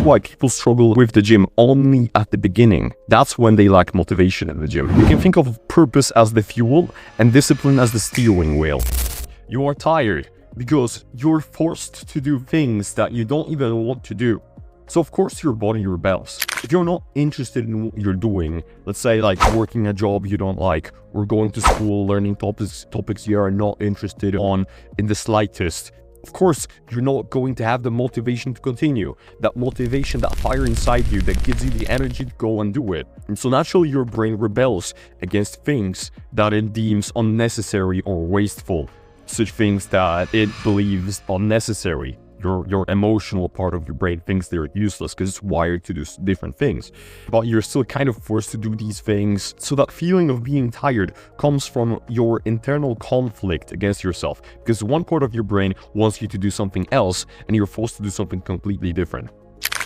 is why people struggle with the gym only at the beginning. That's when they lack motivation in the gym. You can think of purpose as the fuel and discipline as the steering wheel. You are tired because you're forced to do things that you don't even want to do. So of course your body rebels. If you're not interested in what you're doing, let's say like working a job you don't like, or going to school, learning topics you are not interested in the slightest, of course you're not going to have the motivation to continue. That motivation, that fire inside you that gives you the energy to go and do it. And so naturally your brain rebels against things that it deems unnecessary or wasteful. Such things that it believes unnecessary. Your emotional part of your brain thinks they're useless because it's wired to do different things. But you're still kind of forced to do these things. So that feeling of being tired comes from your internal conflict against yourself. Because one part of your brain wants you to do something else and you're forced to do something completely different.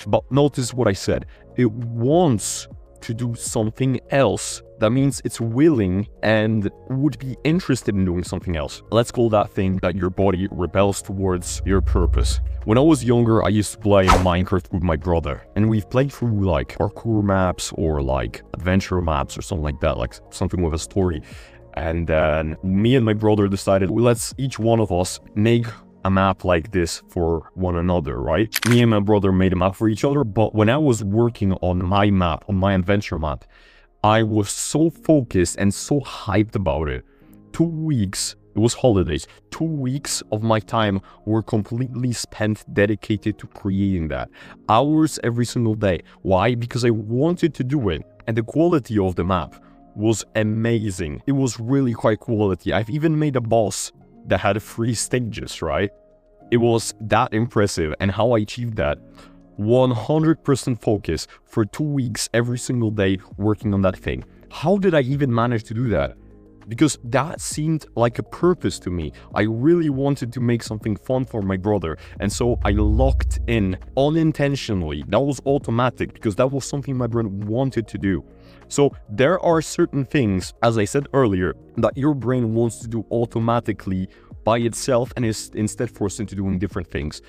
But notice what I said. It wants to do something else. That means it's willing and would be interested in doing something else. Let's call that thing that your body rebels towards your purpose. When I was younger, I used to play Minecraft with my brother, and we've played through like parkour maps or like adventure maps or something like that, like something with a story. And then me and my brother decided, well, let's each one of us make a map like this for one another, right? Me and my brother made a map for each other, but when I was working on my map, on my adventure map, I was so focused and so hyped about it. 2 weeks, it was holidays, 2 weeks of my time were completely spent dedicated to creating that. Hours every single day. Why? Because I wanted to do it. And the quality of the map was amazing. It was really high quality. I've even made a boss that had 3 stages, right? It was that impressive. And how I achieved that? 100% focus for 2 weeks every single day working on that thing. How did I even manage to do that? Because that seemed like a purpose to me. I really wanted to make something fun for my brother, and so I locked in unintentionally. That was automatic because that was something my brain wanted to do. So there are certain things, as I said earlier, that your brain wants to do automatically by itself and is instead forced into doing different things.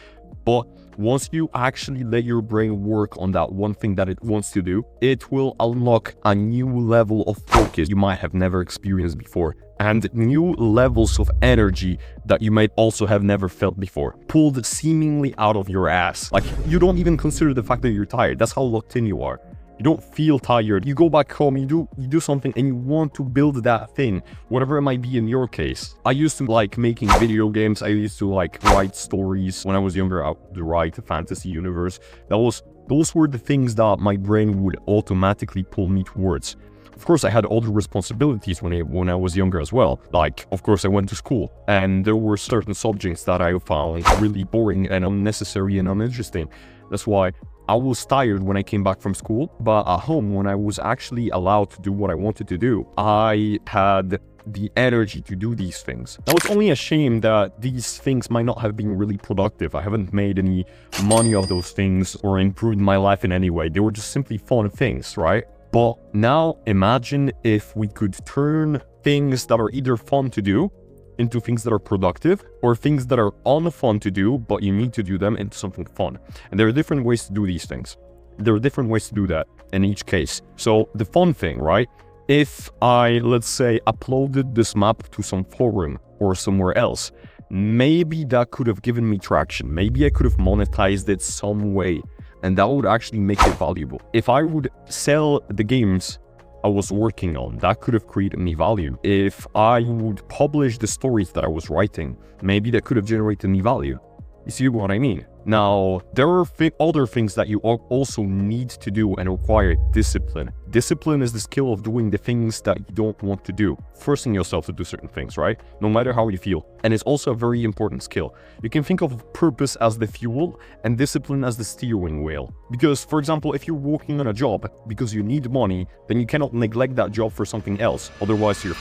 But once you actually let your brain work on that one thing that it wants to do, it will unlock a new level of focus you might have never experienced before, and new levels of energy that you might also have never felt before, pulled seemingly out of your ass. Like, you don't even consider the fact that you're tired. That's how locked in you are. You don't feel tired. You go back home, you do something, and you want to build that thing, whatever it might be in your case. I used to like making video games. I used to like write stories when I was younger. I would write a fantasy universe. Those were the things that my brain would automatically pull me towards. Of course, I had other responsibilities when I was younger as well. Like, of course, I went to school, and there were certain subjects that I found really boring and unnecessary and uninteresting. That's why I was tired when I came back from school, but at home, when I was actually allowed to do what I wanted to do, I had the energy to do these things. Now, it's only a shame that these things might not have been really productive. I haven't made any money of those things or improved my life in any way. They were just simply fun things, right? But now imagine if we could turn things that are either fun to do into things that are productive, or things that are unfun to do, but you need to do them, into something fun. And there are different ways to do these things. There are different ways to do that in each case. So the fun thing, right? If I, let's say, uploaded this map to some forum or somewhere else, maybe that could have given me traction. Maybe I could have monetized it some way, and that would actually make it valuable. If I would sell the games I was working on, that could have created me value. If I would publish the stories that I was writing, maybe that could have generated me value. You see what I mean? Now, there are other things that you also need to do and require discipline. Discipline is the skill of doing the things that you don't want to do, forcing yourself to do certain things, right? No matter how you feel. And it's also a very important skill. You can think of purpose as the fuel and discipline as the steering wheel. Because, for example, if you're working on a job because you need money, then you cannot neglect that job for something else. Otherwise, you're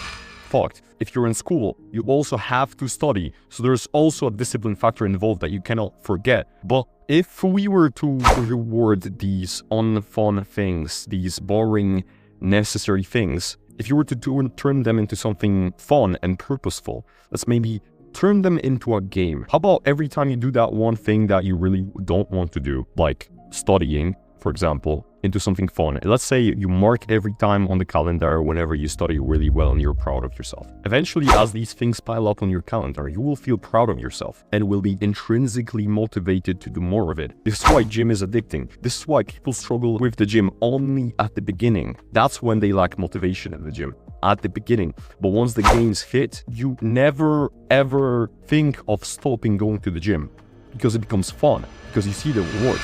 fucked. If you're in school, you also have to study. So there's also a discipline factor involved that you cannot forget. But if we were to reward these unfun things, these boring, necessary things, if you were to turn them into something fun and purposeful, let's maybe turn them into a game. How about every time you do that one thing that you really don't want to do, like studying, for example, into something fun. Let's say you mark every time on the calendar whenever you study really well and you're proud of yourself. Eventually, as these things pile up on your calendar, you will feel proud of yourself and will be intrinsically motivated to do more of it. This is why gym is addicting. This is why people struggle with the gym only at the beginning. That's when they lack motivation in the gym, at the beginning. But once the gains hit, you never ever think of stopping going to the gym, because it becomes fun, because you see the rewards.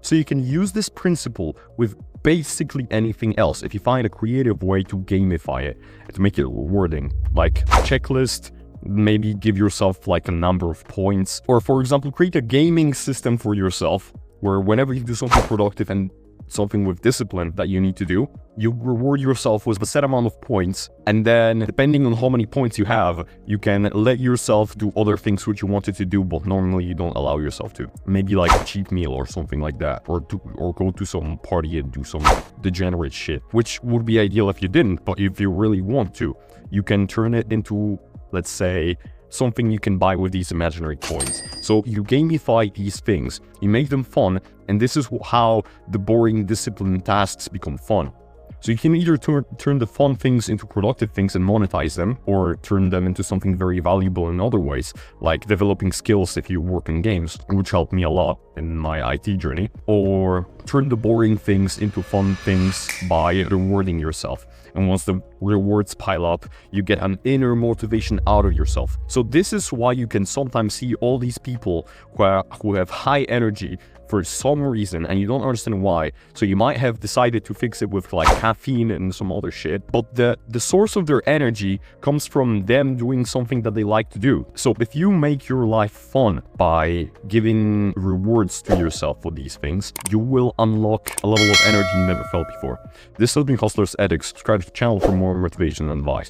So you can use this principle with basically anything else. If you find a creative way to gamify it, to make it rewarding, like a checklist, maybe give yourself like a number of points, or for example, create a gaming system for yourself where whenever you do something productive and something with discipline that you need to do, you reward yourself with a set amount of points, and then depending on how many points you have, you can let yourself do other things which you wanted to do but normally you don't allow yourself to. Maybe like a cheat meal or something like that, or go to some party and do some degenerate shit, which would be ideal if you didn't. But if you really want to, you can turn it into, let's say, something you can buy with these imaginary coins. So you gamify these things, you make them fun, and this is how the boring discipline tasks become fun. So you can either turn the fun things into productive things and monetize them, or turn them into something very valuable in other ways, like developing skills if you work in games, which helped me a lot in my IT journey, or turn the boring things into fun things by rewarding yourself. And once the rewards pile up, you get an inner motivation out of yourself. So this is why you can sometimes see all these people who have high energy for some reason, and you don't understand why. So you might have decided to fix it with like caffeine and some other shit, but the source of their energy comes from them doing something that they like to do. So if you make your life fun by giving rewards to yourself for these things, you will unlock a level of energy you never felt before. This has been Hustler's Ethics. Subscribe to the channel for more motivation and advice.